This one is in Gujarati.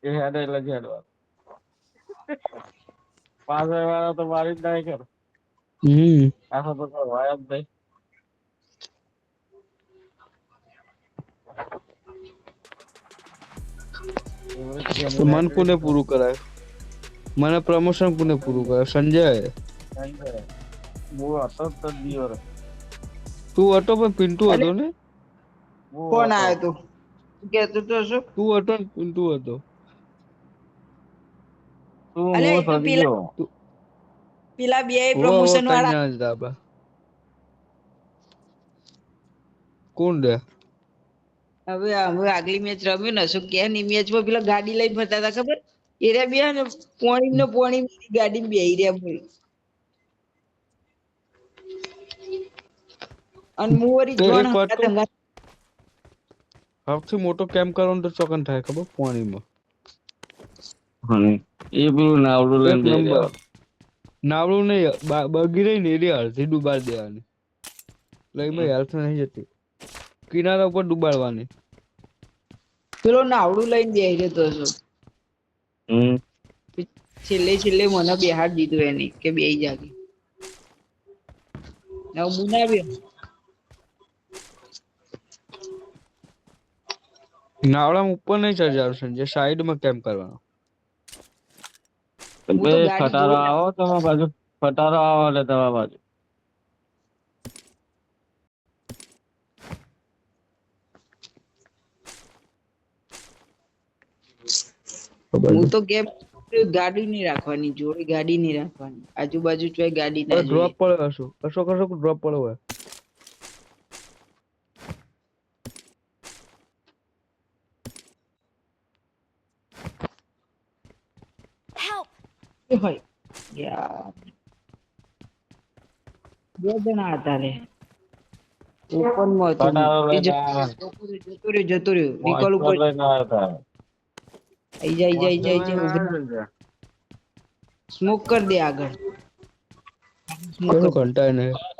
એ હેડે એટલે હેડવા પાછળ વાળા તો મારી જ નહીં કર આખો તો કોઈ હોય જ તો મન કોને પૂરું કરાય મને પ્રમોશન કોને પૂરું કરાય સંજય નહીં હું હતો જ તો દિયોર તું હતો પણ પિન્ટુ હતો ને કોણ આવ્યો તું કે તું તો શું તું હતો ને પિન્ટુ હતો તું અલે હું તું સડી ગયો પેલા બે ઓ પ્રમોશન તઈ વાળા ના જ ડાબા કોણ રે હવે અમે આગલી મેચ રમ્યું ને શું કે ની મેચમાં પેલા ગાડી લઈને ફરતા હતા ખબર એરે બે ને પોણી ગાડી બેહી રહ્યા બોલ અને મુવરી તો જોણ એક વાત કહું હંગાત સૌથી મોટો કેમ્પ કરવાનો તો ચોકન થાય ખબર પાણીમાં એ પેલું નાવડું એક લઈને નંબર નાવડું નહીં બગી રહી ને એરી અડધી ડૂબાડી દેવાની લઈ મેં હેલ્થ નહીં જતી કિનારા ઉપર ડૂબાડવાની પેલો નાવડું લઈને બેહી રહ્યો હતો છેલ્લે મને બેહાડ દીધું એની કે બેહી જાગી હવે બનાવ્યો નાવડામાં ઉપર નહીં ચડવાનું સંજય સાઈડમાં કેમ્પ કરવાનો હું તો ગાડી ખટારો જોઈ આવો તમારા બાજુ ખટારો આવો એટલે તમારા બાજુ હું તો કેમ ગાડી નહીં રાખવાની જોડે ગાડી નહીં રાખવાની આજુબાજુ ચોય ગાડી ના ડ્રોપ જોઈએ પડે હશું કશો ડ્રોપ પડે હોય હોય યાર બે જણા હતા રે ઓપન માં હતું ખટારો એ લઈને જતું રહ્યું વિકલ ઉપર લઈને આવ્યા આઈ જાય સ્મોક કર દે આગળ કશું ઘંટાય નહીં